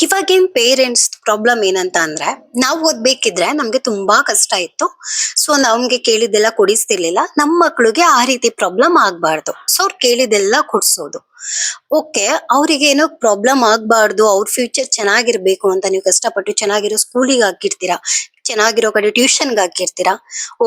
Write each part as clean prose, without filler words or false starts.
ಇವಾಗಿನ parents problem ಏನಂತ ಅಂದ್ರೆ ನಾವು ಓದ್ಬೇಕಿದ್ರೆ ನಮ್ಗೆ ತುಂಬಾ ಕಷ್ಟ ಇತ್ತು. ಸೊ ನಮ್ಗೆ ಕೇಳಿದ್ದೆಲ್ಲ ಕೊಡಿಸ್ತಿರ್ಲಿಲ್ಲ. ನಮ್ಮ ಮಕ್ಳಿಗೆ ಆ ರೀತಿ ಪ್ರಾಬ್ಲಮ್ ಆಗ್ಬಾರ್ದು, ಸೊ ಅವ್ರು ಕೇಳಿದ್ದೆಲ್ಲ ಕೊಡ್ಸೋದು. ಓಕೆ, ಅವ್ರಿಗೆ ಏನೋ ಪ್ರಾಬ್ಲಮ್ ಆಗ್ಬಾರ್ದು, ಅವ್ರ ಫ್ಯೂಚರ್ ಚೆನ್ನಾಗಿರ್ಬೇಕು ಅಂತ ನೀವು ಕಷ್ಟಪಟ್ಟು ಚೆನ್ನಾಗಿರೋ ಸ್ಕೂಲಿಗೆ ಹಾಕಿರ್ತೀರಾ, ಚೆನ್ನಾಗಿರೋ ಕಡೆ ಟ್ಯೂಷನ್ಗೆ ಹಾಕಿರ್ತೀರಾ.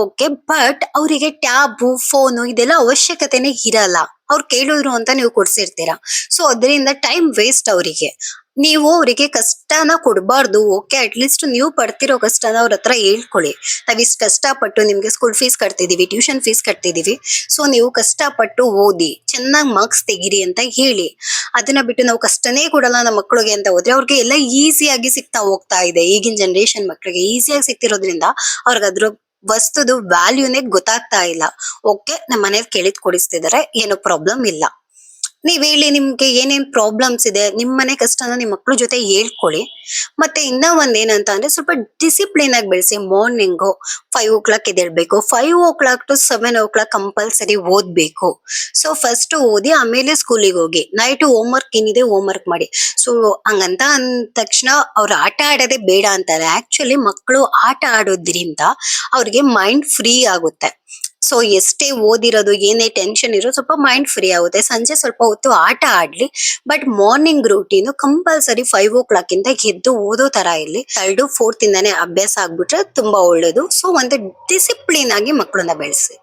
ಓಕೆ, ಬಟ್ ಅವರಿಗೆ ಟ್ಯಾಬು ಫೋನು ಇದೆಲ್ಲ ಅವಶ್ಯಕತೆನೇ ಇರಲ್ಲ. ಅವ್ರು ಕೇಳಿದ್ರು ಅಂತ ನೀವು ಕೊಡ್ಸಿರ್ತೀರಾ. ಸೊ ಅದರಿಂದ ಟೈಮ್ ವೇಸ್ಟ್ ಅವರಿಗೆ. ನೀವು ಅವರಿಗೆ ಕಷ್ಟನ ಕೊಡಬಾರ್ದು. ಓಕೆ, ಅಟ್ಲೀಸ್ಟ್ ನೀವು ಪಡ್ತಿರೋ ಕಷ್ಟನ ಅವ್ರ ಹತ್ರ ಹೇಳ್ಕೊಳ್ಳಿ. ನಾವಿಷ್ಟು ಕಷ್ಟಪಟ್ಟು ನಿಮ್ಗೆ ಸ್ಕೂಲ್ ಫೀಸ್ ಕಟ್ತಿದೀವಿ, ಟ್ಯೂಷನ್ ಫೀಸ್ ಕಟ್ತಿದೀವಿ, ಸೊ ನೀವು ಕಷ್ಟಪಟ್ಟು ಓದಿ ಚೆನ್ನಾಗಿ ಮಾರ್ಕ್ಸ್ ತೆಗಿರಿ ಅಂತ ಹೇಳಿ. ಅದನ್ನ ಬಿಟ್ಟು ನಾವು ಕಷ್ಟನೇ ಕೊಡಲ್ಲ ನಮ್ಮ ಮಕ್ಳಿಗೆ ಅಂತ ಹೋದ್ರೆ ಅವ್ರಿಗೆ ಎಲ್ಲ ಈಸಿಯಾಗಿ ಸಿಗ್ತಾ ಹೋಗ್ತಾ ಇದೆ. ಈಗಿನ ಜನರೇಷನ್ ಮಕ್ಳಿಗೆ ಈಸಿಯಾಗಿ ಸಿಗ್ತಿರೋದ್ರಿಂದ ಅವ್ರಿಗೆ ಅದ್ರ ವಸ್ತುದು ವ್ಯಾಲ್ಯೂನೇ ಗೊತ್ತಾಗ್ತಾ ಇಲ್ಲ. ಓಕೆ, ನಮ್ಮ ಮನೇಲಿ ಕೇಳಿದ್ ಕೊಡಿಸ್ತಿದಾರೆ, ಏನು ಪ್ರಾಬ್ಲಮ್ ಇಲ್ಲ. ನೀವ್ ಹೇಳಿ, ನಿಮ್ಗೆ ಏನೇನ್ ಪ್ರಾಬ್ಲಮ್ಸ್ ಇದೆ, ನಿಮ್ ಮನೆ ಕಷ್ಟನ ನಿಮ್ ಮಕ್ಳ ಜೊತೆ ಹೇಳ್ಕೊಳ್ಳಿ. ಮತ್ತೆ ಇನ್ನ ಒಂದ್ ಏನಂತ ಅಂದ್ರೆ ಸ್ವಲ್ಪ ಡಿಸಿಪ್ಲಿನ್ ಆಗಿ ಬೆಳೆಸಿ. Morning 5 o'clock ಎದ್ದೇಳ್ಬೇಕು. 5 o'clock to 7 o'clock compulsory ಓದ್ಬೇಕು. ಸೊ ಫಸ್ಟ್ ಓದಿ ಆಮೇಲೆ ಸ್ಕೂಲಿಗೆ ಹೋಗಿ. ನೈಟ್ ಹೋಮ್ ವರ್ಕ್ ಏನಿದೆ ಹೋಮ್ ವರ್ಕ್ ಮಾಡಿ. ಸೊ ಹಂಗಂತ ಅಂದ ತಕ್ಷಣ ಅವ್ರು ಆಟ ಆಡೋದೇ ಬೇಡ ಅಂತಾರೆ. ಆಕ್ಚುಲಿ ಮಕ್ಕಳು ಆಟ ಆಡೋದ್ರಿಂದ ಅವ್ರಿಗೆ ಮೈಂಡ್ ಫ್ರೀ ಆಗುತ್ತೆ. ಸೊ ಎಷ್ಟೇ ಓದಿರೋದು ಏನೇ ಟೆನ್ಷನ್ ಇರೋ ಸ್ವಲ್ಪ ಮೈಂಡ್ ಫ್ರೀ ಆಗುತ್ತೆ. ಸಂಜೆ ಸ್ವಲ್ಪ ಹೊತ್ತು ಆಟ ಆಡ್ಲಿ, but morning routine compulsory 5 o'clock ಇಂದ ಎದ್ದು ಓದೋ ತರ ಇರ್ಲಿ. 3rd, 4th ಇಂದಾನೇ ಅಭ್ಯಾಸ ಆಗ್ಬಿಟ್ರೆ ತುಂಬಾ ಒಳ್ಳೇದು. ಸೊ ಒಂದು ಡಿಸಿಪ್ಲಿನ್ ಆಗಿ ಮಕ್ಕಳನ್ನ ಬೆಳೆಸಿ.